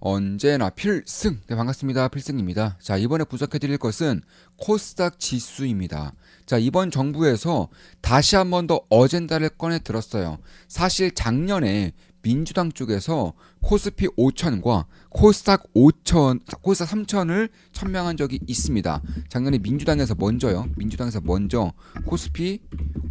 언제나 필승. 네, 반갑습니다. 필승입니다. 자, 이번에 분석해 드릴 것은 코스닥 지수입니다. 자, 이번 정부에서 다시 한 번 더 어젠다를 꺼내 들었어요. 사실 작년에 민주당 쪽에서 코스피 5천과 코스닥 5천, 코스닥 3천을 천명한 적이 있습니다. 작년에 민주당에서 먼저 코스피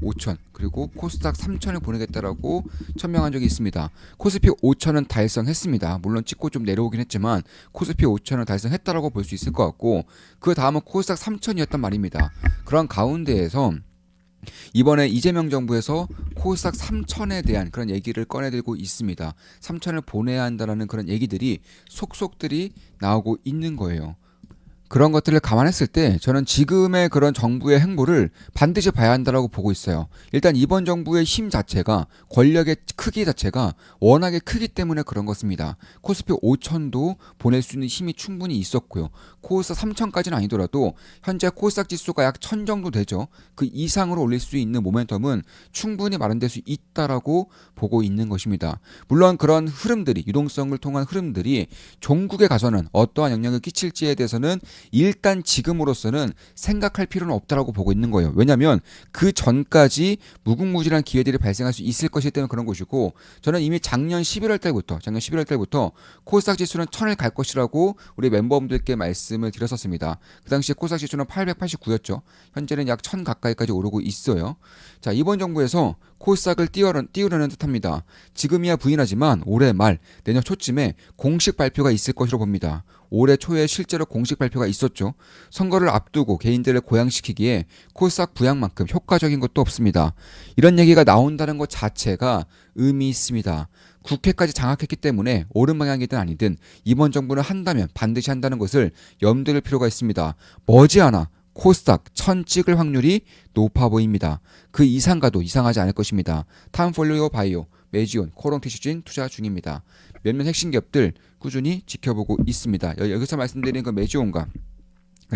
5천 그리고 코스닥 3천을 보내겠다라고 천명한 적이 있습니다. 코스피 5천은 달성했습니다. 물론 찍고 좀 내려오긴 했지만 코스피 5천은 달성했다라고 볼 수 있을 것 같고, 그 다음은 코스닥 3천이었단 말입니다. 그런 가운데에서 이번에 이재명 정부에서 코스닥 3천에 대한 그런 얘기를 꺼내들고 있습니다. 3천을 보내야 한다는 그런 얘기들이 속속들이 나오고 있는 거예요. 그런 것들을 감안했을 때 저는 지금의 그런 정부의 행보를 반드시 봐야 한다고 보고 있어요. 일단 이번 정부의 힘 자체가, 권력의 크기 자체가 워낙에 크기 때문에 그런 것입니다. 코스피 5천도 보낼 수 있는 힘이 충분히 있었고요. 코스닥 3천까지는 아니더라도 현재 코스닥 지수가 약 1000 정도 되죠. 그 이상으로 올릴 수 있는 모멘텀은 충분히 마련될 수 있다라고 보고 있는 것입니다. 물론 그런 흐름들이, 유동성을 통한 흐름들이 종국에 가서는 어떠한 영향을 끼칠지에 대해서는 일단 지금으로서는 생각할 필요는 없다라고 보고 있는 거예요. 왜냐하면 그 전까지 무궁무진한 기회들이 발생할 수 있을 것이기 때문에 그런 것이고, 저는 이미 작년 11월 달부터 코스닥 지수는 1000을 갈 것이라고 우리 멤버분들께 말씀을 드렸었습니다. 그 당시에 코스닥 지수는 889였죠. 현재는 약 1000 가까이까지 오르고 있어요. 자, 이번 정부에서 코스닥을 띄우려는 듯합니다. 지금이야 부인하지만 올해 말 내년 초쯤에 공식 발표가 있을 것으로 봅니다. 올해 초에 실제로 공식 발표가 있었죠. 선거를 앞두고 개인들을 고양시키기에 코스닥 부양만큼 효과적인 것도 없습니다. 이런 얘기가 나온다는 것 자체가 의미 있습니다. 국회까지 장악했기 때문에 옳은 방향이든 아니든 이번 정부는 한다면 반드시 한다는 것을 염두에 둘 필요가 있습니다. 머지않아 코스닥 1000 찍을 확률이 높아 보입니다. 그 이상 가도 이상하지 않을 것입니다. 타임폴리오 바이오, 메지온, 코롱티슈진 투자 중입니다. 몇몇 핵심 기업들 꾸준히 지켜보고 있습니다. 여기서 말씀드리는 건 메지온과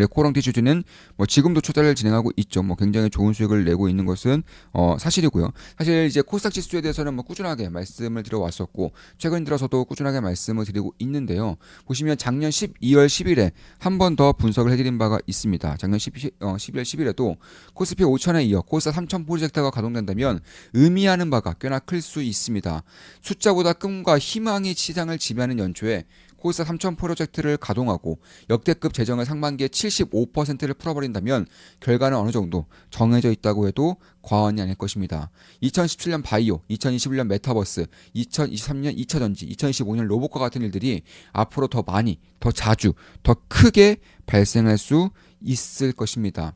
코롱티슈즈는 지금도 투자를 진행하고 있죠. 굉장히 좋은 수익을 내고 있는 것은 사실이고요. 사실 이제 코스닥 지수에 대해서는 꾸준하게 말씀을 드려왔었고, 최근 들어서도 꾸준하게 말씀을 드리고 있는데요. 보시면 작년 12월 10일에 한 번 더 분석을 해드린 바가 있습니다. 작년 12월 10일에도 코스피 5천에 이어 코스닥 3천 프로젝트가 가동된다면 의미하는 바가 꽤나 클 수 있습니다. 숫자보다 꿈과 희망이 시장을 지배하는 연초에 코스닥 3천 프로젝트를 가동하고 역대급 재정을 상반기에 75%를 풀어버린다면 결과는 어느 정도 정해져 있다고 해도 과언이 아닐 것입니다. 2017년 바이오, 2021년 메타버스, 2023년 2차 전지, 2025년 로봇과 같은 일들이 앞으로 더 많이, 더 자주, 더 크게 발생할 수 있을 것입니다.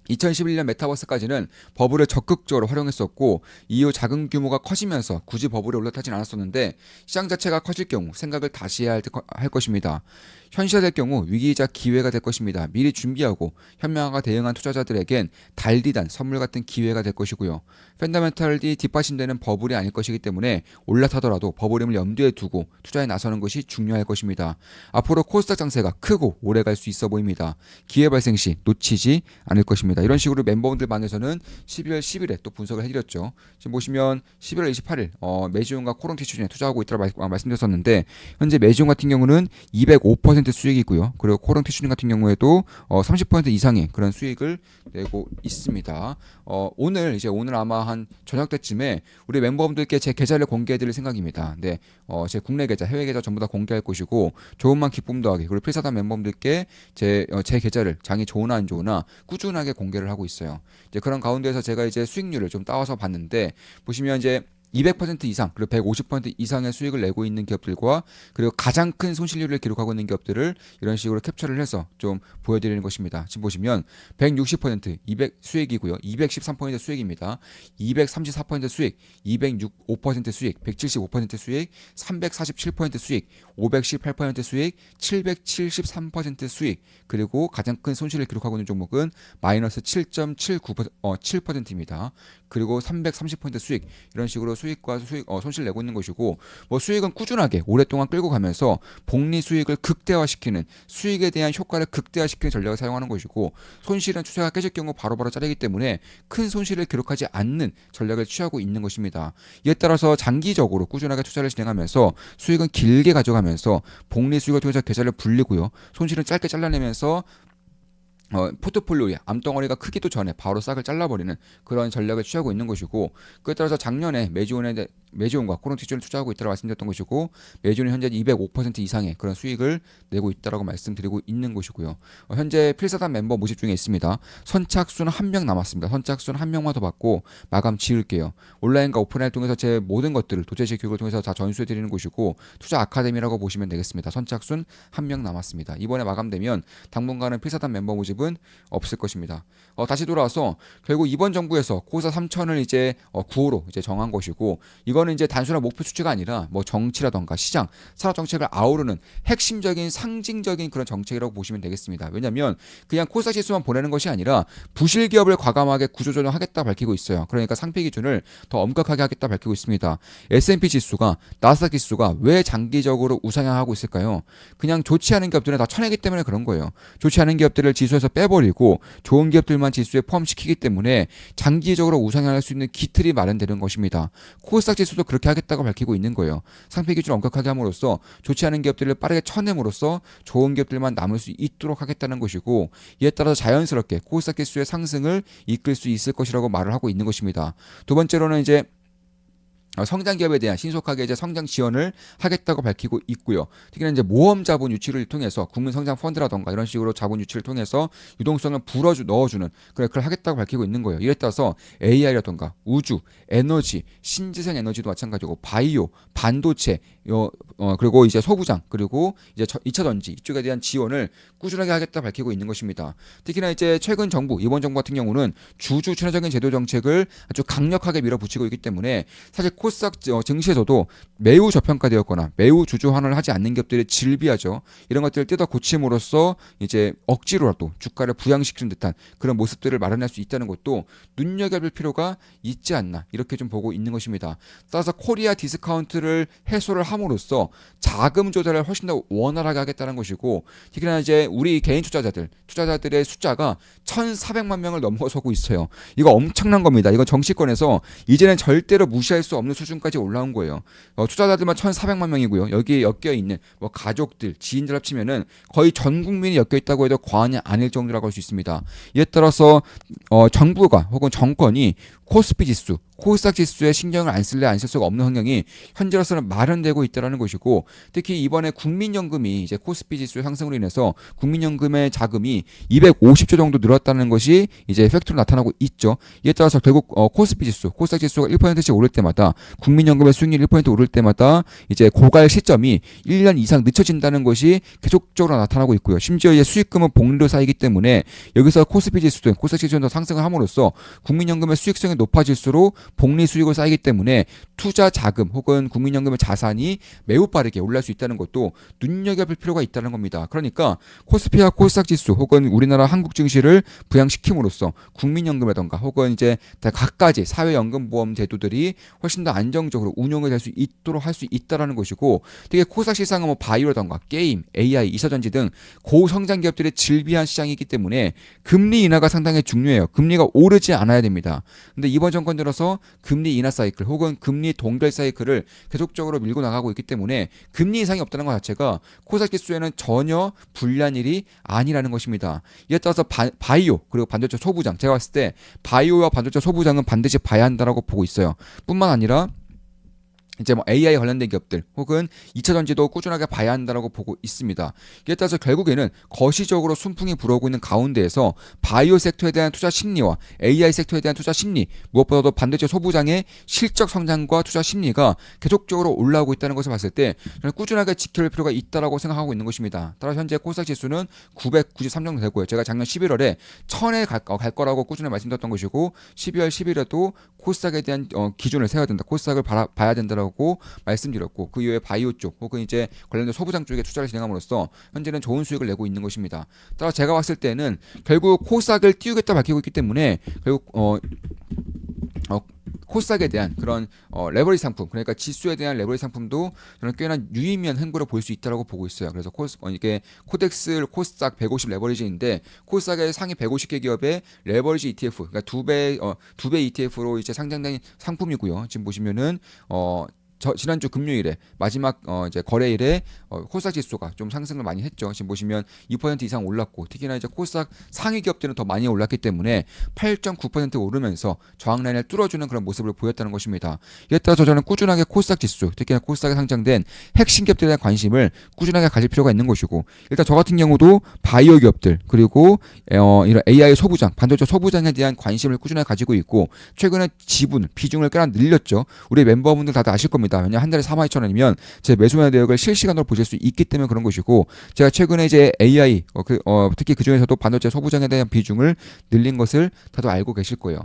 2011년 메타버스까지는 버블을 적극적으로 활용했었고, 이후 자금 규모가 커지면서 굳이 버블에 올라타진 않았었는데, 시장 자체가 커질 경우 생각을 다시 해야 할 것입니다. 현실화될 경우 위기이자 기회가 될 것입니다. 미리 준비하고 현명하게 대응한 투자자들에겐 달디단 선물 같은 기회가 될 것이고요. 펀더멘털이 뒷받침되는 버블이 아닐 것이기 때문에 올라타더라도 버블임을 염두에 두고 투자에 나서는 것이 중요할 것입니다. 앞으로 코스닥 장세가 크고 오래 갈 수 있어 보입니다. 기회 발생 시 놓치지 않을 것입니다. 이런 식으로 멤버분들 방에서는 12월 10일에 또 분석을 해드렸죠. 지금 보시면 11월 28일 메지온과 코롱티슈진에 투자하고 있다고 말씀드렸었는데, 현재 메지온 같은 경우는 205% 수익이고요. 그리고 코롱티슈진 같은 경우에도 30% 이상의 그런 수익을 내고 있습니다. 오늘 아마 한 저녁 때쯤에 우리 멤버분들께 제 계좌를 공개해드릴 생각입니다. 네, 제 국내 계좌, 해외 계좌 전부 다 공개할 것이고, 좋은만 기쁨 더하기, 그리고 필사단 멤버분들께 제 계좌를 장이 좋으나 안 좋으나 꾸준하게 공개를 하고 있어요. 이제 그런 가운데서 제가 이제 수익률을 좀 따와서 봤는데, 보시면 이제 200% 이상, 그리고 150% 이상의 수익을 내고 있는 기업들과, 그리고 가장 큰 손실률을 기록하고 있는 기업들을 이런 식으로 캡처를 해서 좀 보여드리는 것입니다. 지금 보시면 160% 200 수익이고요. 213% 수익입니다. 234% 수익, 205% 수익, 175% 수익, 347% 수익, 518% 수익, 773% 수익, 그리고 가장 큰 손실을 기록하고 있는 종목은 마이너스 7.79%입니다. 그리고 330% 수익 이런 식으로 수익과 손실 내고 있는 것이고 뭐 수익은 꾸준하게 오랫동안 끌고 가면서 복리 수익을 극대화시키는 수익에 대한 효과를 극대화시키는 전략을 사용하는 것이고 손실은 투자가 깨질 경우 바로바로 자르기 때문에 큰 손실을 기록하지 않는 전략을 취하고 있는 것입니다. 이에 따라서 장기적으로 꾸준하게 투자를 진행하면서 수익은 길게 가져가면서 복리 수익을 통해서 계좌를 불리고요. 손실은 짧게 잘라내면서 포트폴리오의 암덩어리가 크기도 전에 바로 싹을 잘라버리는 그런 전략을 취하고 있는 것이고 그에 따라서 작년에 메지온과 코론티존을 투자하고 있다고 말씀드렸던 것이고 메지온은 현재 205% 이상의 그런 수익을 내고 있다고 말씀드리고 있는 것이고요. 현재 필사단 멤버 모집 중에 있습니다. 선착순 한 명 남았습니다. 선착순 한 명만 더 받고 마감 지을게요. 온라인과 오프라인을 통해서 제 모든 것들을 도제시 교육을 통해서 다 전수해드리는 곳이고 투자 아카데미라고 보시면 되겠습니다. 선착순 한 명 남았습니다. 이번에 마감되면 당분간은 필사단 멤버 모집은 없을 것입니다. 다시 돌아와서 결국 이번 정부에서 코스닥 3천을 이제 9호로 이제 정한 것이고 이거는 이제 단순한 목표 수치가 아니라 뭐 정치라던가 시장, 산업 정책을 아우르는 핵심적인 상징적인 그런 정책이라고 보시면 되겠습니다. 왜냐하면 그냥 코스닥 지수만 보내는 것이 아니라 부실 기업을 과감하게 구조조정하겠다 밝히고 있어요. 그러니까 상피 기준을 더 엄격하게 하겠다 밝히고 있습니다. S&P 지수가 나스닥 지수가 왜 장기적으로 우상향하고 있을까요? 그냥 좋지 않은 기업들은 다 쳐내기 때문에 그런 거예요. 좋지 않은 기업들을 지수에서 빼버리고 좋은 기업들만 지수에 포함시키기 때문에 장기적으로 우상향할 수 있는 기틀이 마련되는 것입니다. 코스닥 지수도 그렇게 하겠다고 밝히고 있는 거예요. 상피 기준을 엄격하게 함으로써 좋지 않은 기업들을 빠르게 쳐냄으로써 좋은 기업들만 남을 수 있도록 하겠다는 것이고 이에 따라서 자연스럽게 코스닥 지수의 상승을 이끌 수 있을 것이라고 말을 하고 있는 것입니다. 두 번째로는 이제 성장 기업에 대한 신속하게 이제 성장 지원을 하겠다고 밝히고 있고요. 특히나 이제 모험 자본 유치를 통해서 국민 성장 펀드라던가 이런 식으로 자본 유치를 통해서 유동성을 넣어주는 그걸 하겠다고 밝히고 있는 거예요. 이에 따라서 AI라던가 우주, 에너지, 신재생 에너지도 마찬가지고 바이오, 반도체, 그리고 이제 소부장 그리고 이제 2차 전지 이쪽에 대한 지원을 꾸준하게 하겠다 밝히고 있는 것입니다. 특히나 이제 최근 정부 이번 정부 같은 경우는 주주 친화적인 제도 정책을 아주 강력하게 밀어붙이고 있기 때문에 사실 코스닥 증시에서도 매우 저평가되었거나 매우 주주 환원을 하지 않는 기업들이 질비하죠. 이런 것들을 뜯어 고침으로써 이제 억지로라도 주가를 부양시키는 듯한 그런 모습들을 마련할 수 있다는 것도 눈여겨볼 필요가 있지 않나 이렇게 좀 보고 있는 것입니다. 따라서 코리아 디스카운트를 해소를 함으로써 자금 조달을 훨씬 더 원활하게 하겠다는 것이고 특히나 이제 우리 개인 투자자들의 숫자가 1,400만 명을 넘어서고 있어요. 이거 엄청난 겁니다. 이건 정치권에서 이제는 절대로 무시할 수 없는 수준까지 올라온 거예요. 투자자들만 1,400만 명이고요. 여기에 엮여 있는 뭐 가족들, 지인들 합치면은 거의 전 국민이 엮여 있다고 해도 과언이 아닐 정도라고 할 수 있습니다. 이에 따라서 정부가 혹은 정권이 코스피 지수, 코스닥 지수에 신경을 안 쓸래 안 쓸 수가 없는 환경이 현재로서는 마련되고 있다는 것이고 특히 이번에 국민연금이 이제 코스피 지수의 상승으로 인해서 국민연금의 자금이 250조 정도 늘었다는 것이 이제 팩트로 나타나고 있죠. 이에 따라서 결국 코스피 지수, 코스닥 지수가 1%씩 오를 때마다 국민연금의 수익률 1% 오를 때마다 이제 고갈 시점이 1년 이상 늦춰진다는 것이 계속적으로 나타나고 있고요. 심지어 이제 수익금은 복리로 쌓이기 때문에 여기서 코스피 지수도 코스닥 지수도 상승을 함으로써 국민연금의 수익성이 높아질수록 복리 수익을 쌓이기 때문에 투자 자금 혹은 국민연금의 자산이 매우 빠르게 올라갈 수 있다는 것도 눈여겨볼 필요가 있다는 겁니다. 그러니까 코스피와 코스닥 지수 혹은 우리나라 한국 증시를 부양시킴으로써 국민연금이라던가 혹은 이제 각가지 사회연금보험 제도들이 훨씬 더 안정적으로 운용이 될 수 있도록 할 수 있다는 것이고 되게 코스닥 시장은 뭐 바이오라던가 게임, AI, 2차전지 등 고성장 기업들의 질비한 시장이기 때문에 금리 인하가 상당히 중요해요. 금리가 오르지 않아야 됩니다. 근데 이번 정권 들어서 금리 인하 사이클 혹은 금리 동결 사이클을 계속적으로 밀고 나가고 있기 때문에 금리 인상이 없다는 것 자체가 코스닥 지수에는 전혀 불리한 일이 아니라는 것입니다. 이에 따라서 바이오 그리고 반도체 소부장 제가 봤을 때 바이오와 반도체 소부장은 반드시 봐야 한다라고 보고 있어요. 뿐만 아니라 이제 뭐 AI 관련된 기업들 혹은 2차 전지도 꾸준하게 봐야 한다라고 보고 있습니다. 이에 따라서 결국에는 거시적으로 순풍이 불어오고 있는 가운데에서 바이오 섹터에 대한 투자 심리와 AI 섹터에 대한 투자 심리 무엇보다도 반도체 소부장의 실적 성장과 투자 심리가 계속적으로 올라오고 있다는 것을 봤을 때 저는 꾸준하게 지켜볼 필요가 있다라고 생각하고 있는 것입니다. 따라서 현재 코스닥 지수는 993 정도 되고요. 제가 작년 11월에 1000에 갈 거라고 꾸준히 말씀드렸던 것이고 12월 10일에도 코스닥에 대한 기준을 세워야 된다. 코스닥을 봐야 된다라고 말씀드렸고 그 이후에 바이오 쪽 혹은 이제 관련된 소부장 쪽에 투자를 진행함으로써 현재는 좋은 수익을 내고 있는 것입니다. 따라 제가 봤을 때는 결국 코스닥을 띄우겠다 밝히고 있기 때문에 결국 어, 코스닥에 대한 그런 레버리지 상품, 그러니까 지수에 대한 레버리지 상품도 저는 꽤나 유의미한 행보를 볼 수 있다고 보고 있어요. 그래서 이게 코덱스 코스닥 150 레버리지인데 코스닥의 상위 150개 기업의 레버리지 ETF, 그러니까 두 배 ETF로 이제 상장된 상품이고요. 지금 보시면은 지난주 금요일에 마지막 이제 거래일에 코스닥 지수가 좀 상승을 많이 했죠. 지금 보시면 2% 이상 올랐고 특히나 이제 코스닥 상위 기업들은 더 많이 올랐기 때문에 8.9% 오르면서 저항 라인을 뚫어주는 그런 모습을 보였다는 것입니다. 이에 따라서 저는 꾸준하게 코스닥 지수, 특히나 코스닥에 상장된 핵심 기업들에 대한 관심을 꾸준하게 가질 필요가 있는 것이고 일단 저 같은 경우도 바이오 기업들 그리고 이런 AI 소부장, 반도체 소부장에 대한 관심을 꾸준하게 가지고 있고 최근에 지분 비중을 꽤나 늘렸죠. 우리 멤버분들 다들 아실 겁니다. 왜냐 한 달에 42,000원이면 제 매수매도 내역을 실시간으로 보실 수 있기 때문에 그런 것이고 제가 최근에 이제 AI 특히 그 중에서도 반도체 소부장에 대한 비중을 늘린 것을 다들 알고 계실 거예요.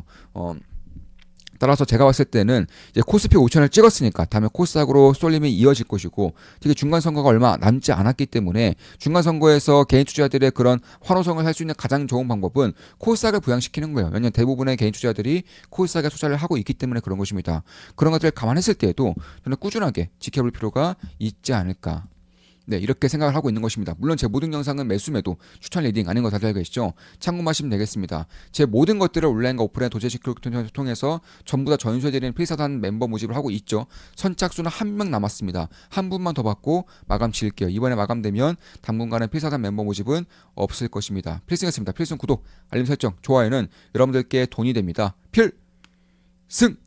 따라서 제가 봤을 때는 이제 코스피 5천을 찍었으니까 다음에 코스닥으로 쏠림이 이어질 것이고 특히 중간 선거가 얼마 남지 않았기 때문에 중간 선거에서 개인 투자들의 그런 환호성을 할 수 있는 가장 좋은 방법은 코스닥을 부양시키는 거예요. 왜냐하면 대부분의 개인 투자들이 코스닥에 투자를 하고 있기 때문에 그런 것입니다. 그런 것들을 감안했을 때에도 저는 꾸준하게 지켜볼 필요가 있지 않을까. 네, 이렇게 생각을 하고 있는 것입니다. 물론 제 모든 영상은 매수매도 추천 리딩 아닌 거 다들 알고 계시죠? 참고하시면 되겠습니다. 제 모든 것들을 온라인과 오프라인 도제식 교육을 통해서 전부 다 전수해드리는 필사단 멤버 모집을 하고 있죠. 선착순은 한 명 남았습니다. 한 분만 더 받고 마감 지을게요. 이번에 마감되면 당분간은 필사단 멤버 모집은 없을 것입니다. 필승했습니다. 필승 구독, 알림 설정, 좋아요는 여러분들께 돈이 됩니다. 필승!